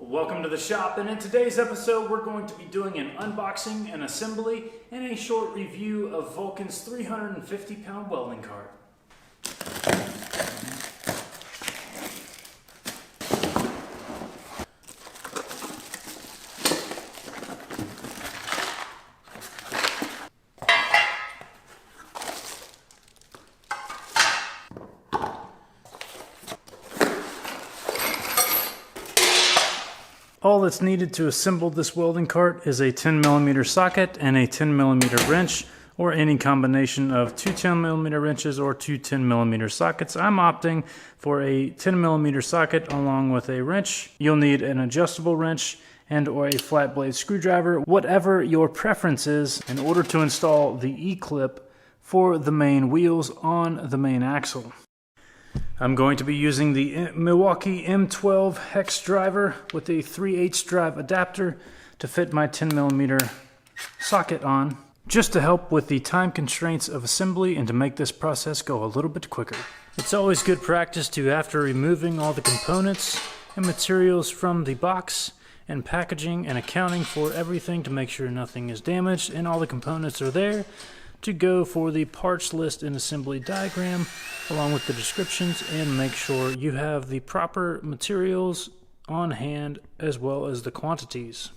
Welcome to the shop, and in today's episode we're going to be doing an unboxing, an assembly, and a short review of Vulcan's 350-pound welding cart. All that's needed to assemble this welding cart is a 10mm socket and a 10mm wrench, or any combination of two 10mm wrenches or two 10mm sockets. I'm opting for a 10mm socket along with a wrench. You'll need an adjustable wrench and or a flat blade screwdriver, whatever your preference is, in order to install the E-clip for the main wheels on the main axle. I'm going to be using the Milwaukee M12 hex driver with a 3/8 drive adapter to fit my 10mm socket on, just to help with the time constraints of assembly and to make this process go a little bit quicker. It's always good practice to, after removing all the components and materials from the box and packaging and accounting for everything to make sure nothing is damaged and all the components are there, to go for the parts list and assembly diagram along with the descriptions and make sure you have the proper materials on hand as well as the quantities.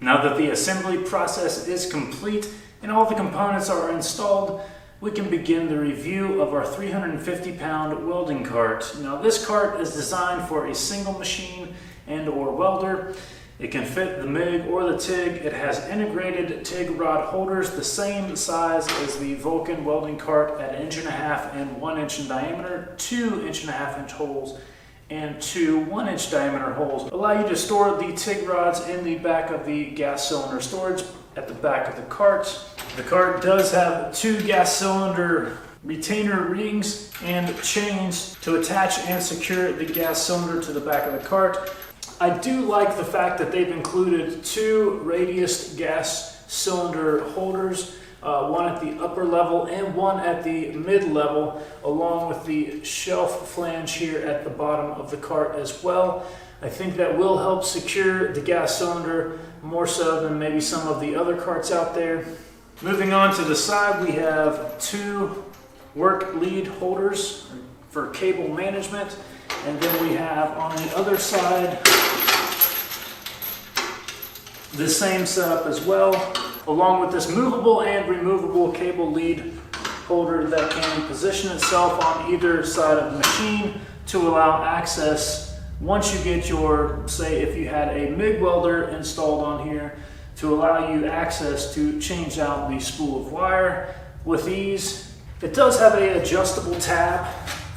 Now that the assembly process is complete and all the components are installed, we can begin the review of our 350-pound welding cart. Now this cart is designed for a single machine and or welder. It can fit the MIG or the TIG. It has integrated TIG rod holders the same size as the Vulcan Welding cart at 1.5 inches and 1 inch in diameter, 2.5 inch holes, and 2 1-inch diameter holes. Allow you to store the TIG rods in the back of the gas cylinder storage at the back of the cart. The cart does have 2 gas cylinder retainer rings and chains to attach and secure the gas cylinder to the back of the cart. I do like the fact that they've included 2 radius gas cylinder holders, one at the upper level and one at the mid level, along with the shelf flange here at the bottom of the cart as well. I think that will help secure the gas cylinder more so than maybe some of the other carts out there. Moving on to the side, we have 2 work lead holders for cable management, and then we have on the other side the same setup as well, along with this movable and removable cable lead holder that can position itself on either side of the machine to allow access once you get your, say if you had a MIG welder installed on here, to allow you access to change out the spool of wire with ease. It does have an adjustable tab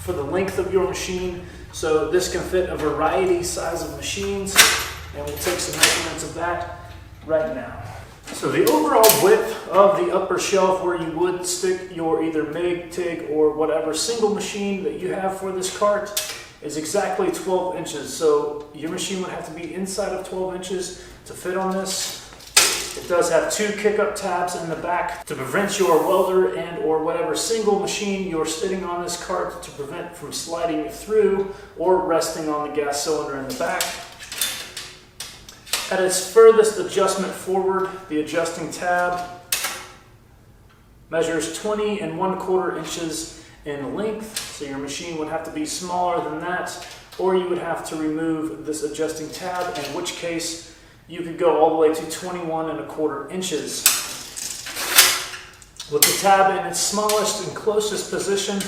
for the length of your machine, so this can fit a variety size of machines, and we'll take some measurements of that right now. So the overall width of the upper shelf where you would stick your either MIG, TIG, or whatever single machine that you have for this cart is exactly 12 inches. So your machine would have to be inside of 12 inches to fit on this. It does have 2 kick-up tabs in the back to prevent your welder and or whatever single machine you're sitting on this cart to prevent from sliding through or resting on the gas cylinder in the back. At its furthest adjustment forward, the adjusting tab measures 20 1/4 inches in length, so your machine would have to be smaller than that, or you would have to remove this adjusting tab, in which case you could go all the way to 21 1/4 inches. With the tab in its smallest and closest position,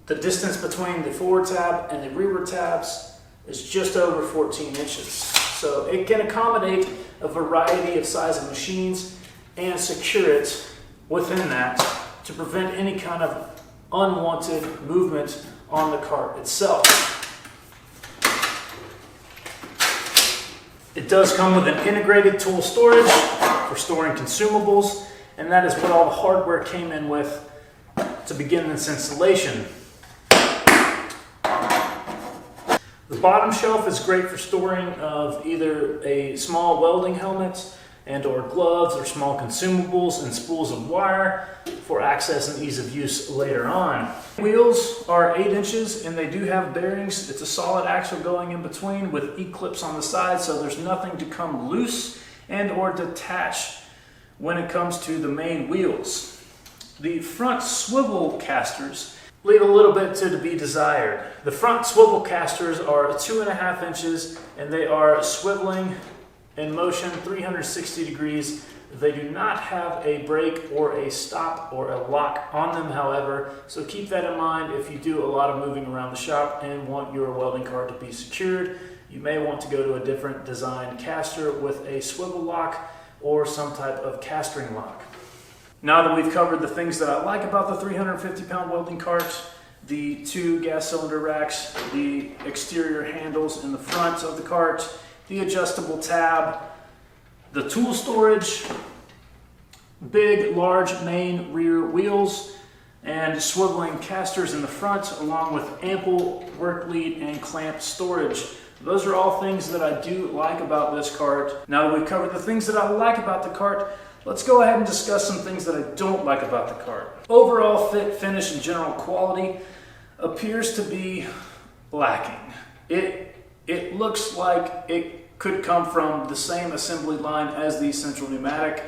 the distance between the forward tab and the rearward tabs is just over 14 inches. So it can accommodate a variety of size of machines and secure it within that to prevent any kind of unwanted movement on the cart itself. It does come with an integrated tool storage for storing consumables, and that is what all the hardware came in with to begin this installation. The bottom shelf is great for storing of either a small welding helmet and or gloves or small consumables and spools of wire for access and ease of use later on. Wheels are 8 inches and they do have bearings. It's a solid axle going in between with E-clips on the side, so there's nothing to come loose and or detach when it comes to the main wheels. The front swivel casters leave a little bit to be desired. The front swivel casters are 2.5 inches and they are swiveling in motion 360 degrees. They do not have a brake or a stop or a lock on them, however, so keep that in mind if you do a lot of moving around the shop and want your welding cart to be secured. You may want to go to a different design caster with a swivel lock or some type of castering lock. Now that we've covered the things that I like about the 350-pound welding cart, the 2 gas cylinder racks, the exterior handles in the front of the cart, the adjustable tab, the tool storage, big, large main rear wheels, and swiveling casters in the front, along with ample work lead and clamp storage. Those are all things that I do like about this cart. Now that we've covered the things that I like about the cart, let's go ahead and discuss some things that I don't like about the cart. Overall fit, finish, and general quality appears to be lacking. It looks like it could come from the same assembly line as the central pneumatic.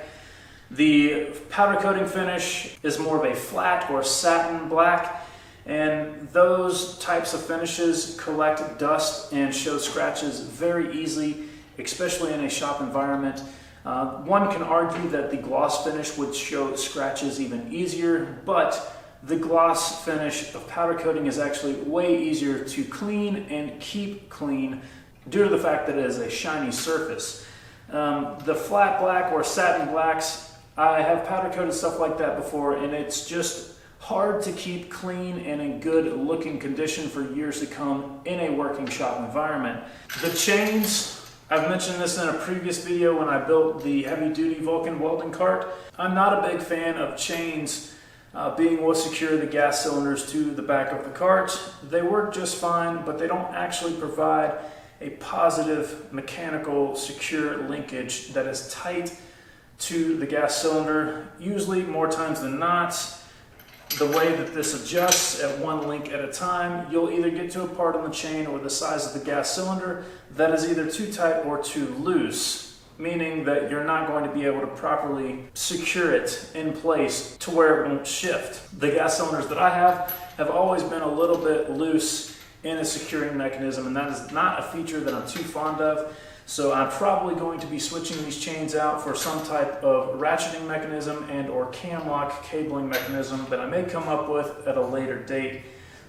The powder coating finish is more of a flat or satin black, and those types of finishes collect dust and show scratches very easily especially in a shop environment. One can argue that the gloss finish would show scratches even easier, but the gloss finish of powder coating is actually way easier to clean and keep clean due to the fact that it is a shiny surface. The flat black or satin blacks, I have powder coated stuff like that before, and it's just hard to keep clean and in good looking condition for years to come in a working shop environment. The chains, I've mentioned this in a previous video when I built the heavy duty Vulcan welding cart. I'm not a big fan of chains being what secure the gas cylinders to the back of the cart. They work just fine, but they don't actually provide a positive mechanical secure linkage that is tight to the gas cylinder. Usually, more times than not, the way that this adjusts at one link at a time, you'll either get to a part on the chain or the size of the gas cylinder that is either too tight or too loose, meaning that you're not going to be able to properly secure it in place to where it won't shift. The gas cylinders that I have always been a little bit loose in a securing mechanism, and that is not a feature that I'm too fond of. So I'm probably going to be switching these chains out for some type of ratcheting mechanism and or cam lock cabling mechanism that I may come up with at a later date.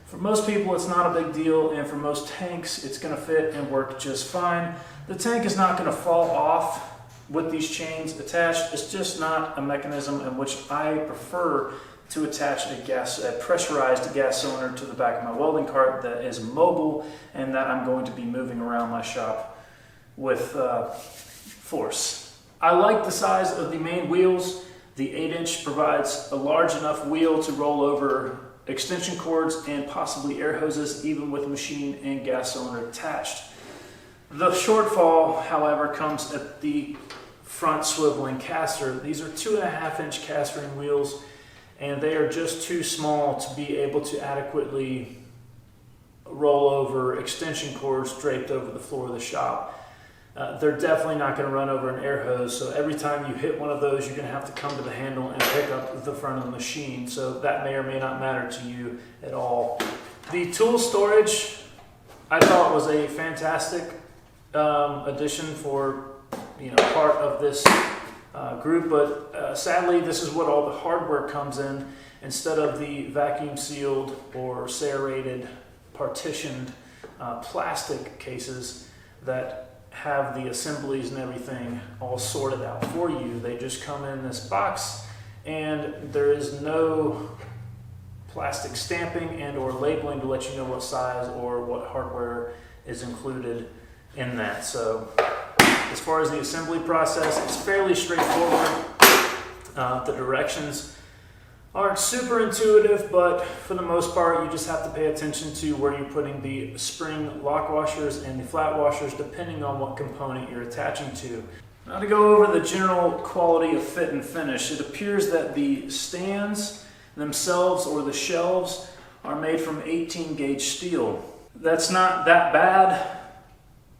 For most people, it's not a big deal, and for most tanks, it's going to fit and work just fine. The tank is not going to fall off with these chains attached. It's just not a mechanism in which I prefer to attach a pressurized gas cylinder to the back of my welding cart that is mobile and that I'm going to be moving around my shop with force. I like the size of the main wheels. The 8-inch provides a large enough wheel to roll over extension cords and possibly air hoses, even with machine and gas cylinder attached. The shortfall, however, comes at the front swiveling caster. These are 2.5-inch caster wheels, and they are just too small to be able to adequately roll over extension cords draped over the floor of the shop. They're definitely not going to run over an air hose, so every time you hit one of those, you're going to have to come to the handle and pick up the front of the machine, so that may or may not matter to you at all. The tool storage, I thought, was a fantastic addition for part of this group, but sadly, this is what all the hardware comes in instead of the vacuum sealed or serrated partitioned plastic cases that have the assemblies and everything all sorted out for you. They just come in this box, and there is no plastic stamping and or labeling to let you know what size or what hardware is included in that. So as far as the assembly process, it's fairly straightforward. The directions aren't super intuitive, but for the most part, you just have to pay attention to where you're putting the spring lock washers and the flat washers, depending on what component you're attaching to. Now, to go over the general quality of fit and finish, it appears that the stands themselves or the shelves are made from 18 gauge steel. That's not that bad.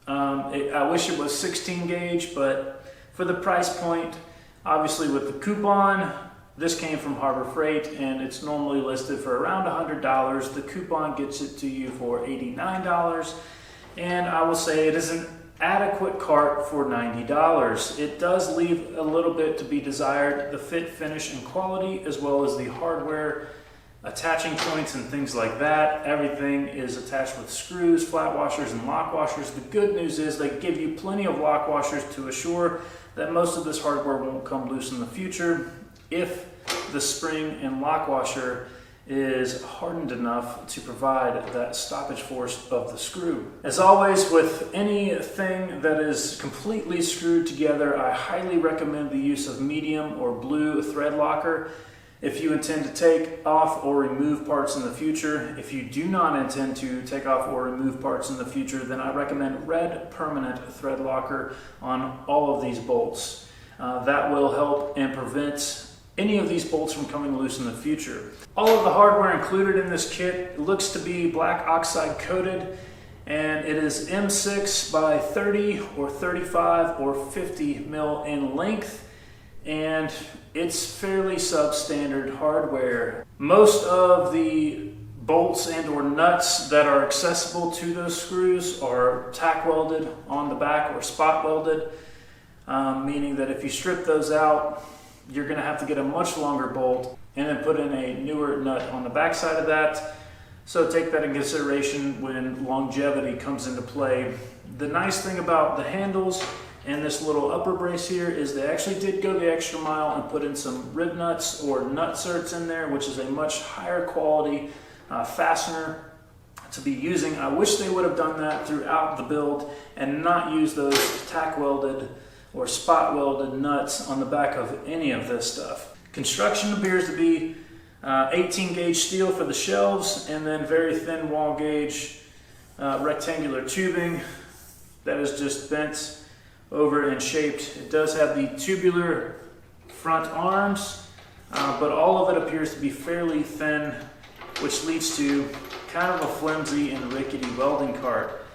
I wish it was 16 gauge, but for the price point, obviously with the coupon, this came from Harbor Freight, and it's normally listed for around $100. The coupon gets it to you for $89, and I will say it is an adequate cart for $90. It does leave a little bit to be desired. The fit, finish, and quality, as well as the hardware, attaching points and things like that. Everything is attached with screws, flat washers, and lock washers. The good news is they give you plenty of lock washers to assure that most of this hardware won't come loose in the future if the spring and lock washer is hardened enough to provide that stoppage force of the screw. As always, with anything that is completely screwed together, I highly recommend the use of medium or blue thread locker if you intend to take off or remove parts in the future. If you do not intend to take off or remove parts in the future, then I recommend red permanent thread locker on all of these bolts. That will help and prevent any of these bolts from coming loose in the future. All of the hardware included in this kit looks to be black oxide coated, and it is M6 by 30 or 35 or 50 mil in length, and it's fairly substandard hardware. Most of the bolts and or nuts that are accessible to those screws are tack welded on the back or spot welded, meaning that if you strip those out, you're going to have to get a much longer bolt and then put in a newer nut on the back side of that. So take that in consideration when longevity comes into play. The nice thing about the handles and this little upper brace here is they actually did go the extra mile and put in some rib nuts or nut certs in there, which is a much higher quality fastener to be using. I wish they would have done that throughout the build and not use those tack welded or spot welded nuts on the back of any of this stuff. Construction appears to be 18 gauge steel for the shelves, and then very thin wall gauge rectangular tubing that is just bent over and shaped. It does have the tubular front arms, but all of it appears to be fairly thin, which leads to kind of a flimsy and rickety welding cart.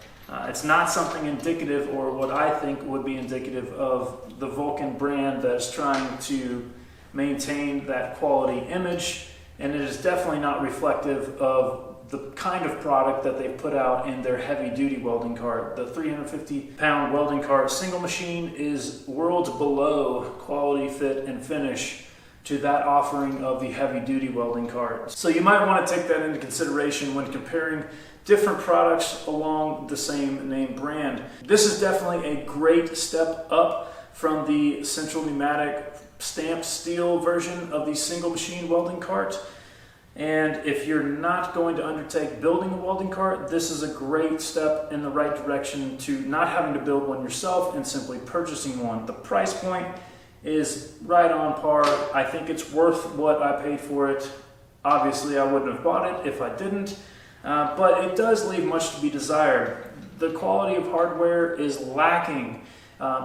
It's not something indicative, or what I think would be indicative of the Vulcan brand that's trying to maintain that quality image, and it is definitely not reflective of the kind of product that they put out in their heavy-duty welding cart. The 350-pound welding cart single machine is worlds below quality, fit, and finish to that offering of the heavy-duty welding cart. So you might want to take that into consideration when comparing different products along the same name brand. This is definitely a great step up from the Central Pneumatic stamped steel version of the single machine welding cart. And if you're not going to undertake building a welding cart, this is a great step in the right direction to not having to build one yourself and simply purchasing one. The price point is right on par. I think it's worth what I paid for it. Obviously, I wouldn't have bought it if I didn't, but it does leave much to be desired. The quality of hardware is lacking.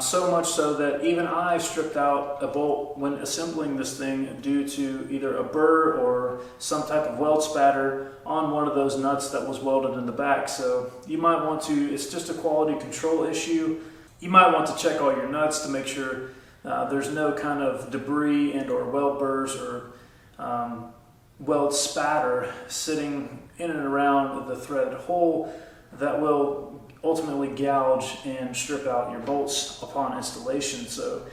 So much so that even I stripped out a bolt when assembling this thing due to either a burr or some type of weld spatter on one of those nuts that was welded in the back. So you might want to, it's just a quality control issue. You might want to check all your nuts to make sure there's no kind of debris and or weld burrs or weld spatter sitting in and around the threaded hole that will ultimately gouge and strip out your bolts upon installation. So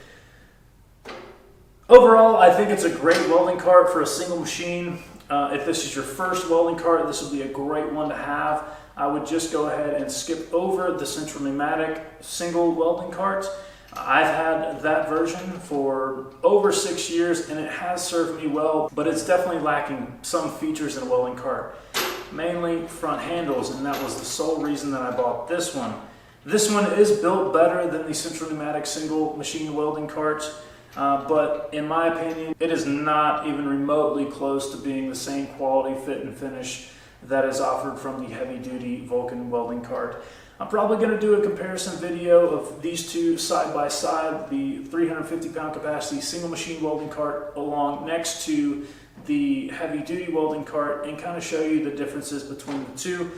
overall, I think it's a great welding cart for a single machine. If this is your first welding cart, this would be a great one to have. I would just go ahead and skip over the Central Pneumatic single welding cart. I've had that version for over 6 years and it has served me well, but it's definitely lacking some features in a welding cart. Mainly front handles, and that was the sole reason that I bought this one. This one is built better than the Central Pneumatic single machine welding cart, but in my opinion, it is not even remotely close to being the same quality, fit, and finish that is offered from the heavy-duty Vulcan welding cart. I'm probably going to do a comparison video of these two side by side, the 350-pound capacity single machine welding cart along next to the heavy-duty welding cart, and kind of show you the differences between the two.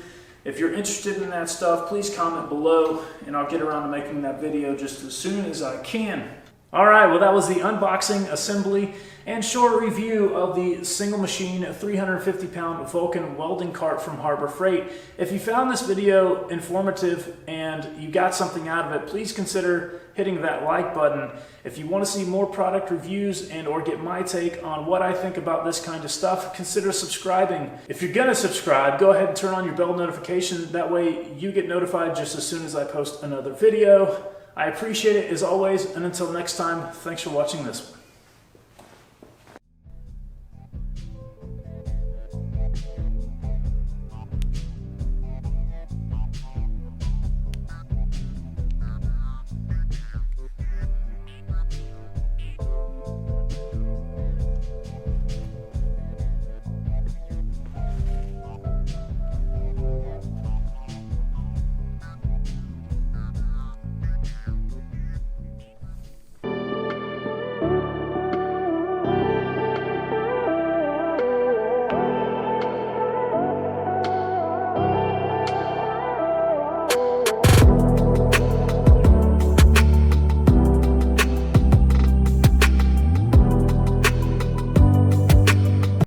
If you're interested in that stuff, please comment below and I'll get around to making that video just as soon as I can. Alright, well that was the unboxing, assembly, and short review of the single machine 350-pound Vulcan welding cart from Harbor Freight. If you found this video informative and you got something out of it, please consider hitting that like button. If you want to see more product reviews and or get my take on what I think about this kind of stuff, consider subscribing. If you're going to subscribe, go ahead and turn on your bell notification. That way you get notified just as soon as I post another video. I appreciate it as always, and until next time, thanks for watching this one.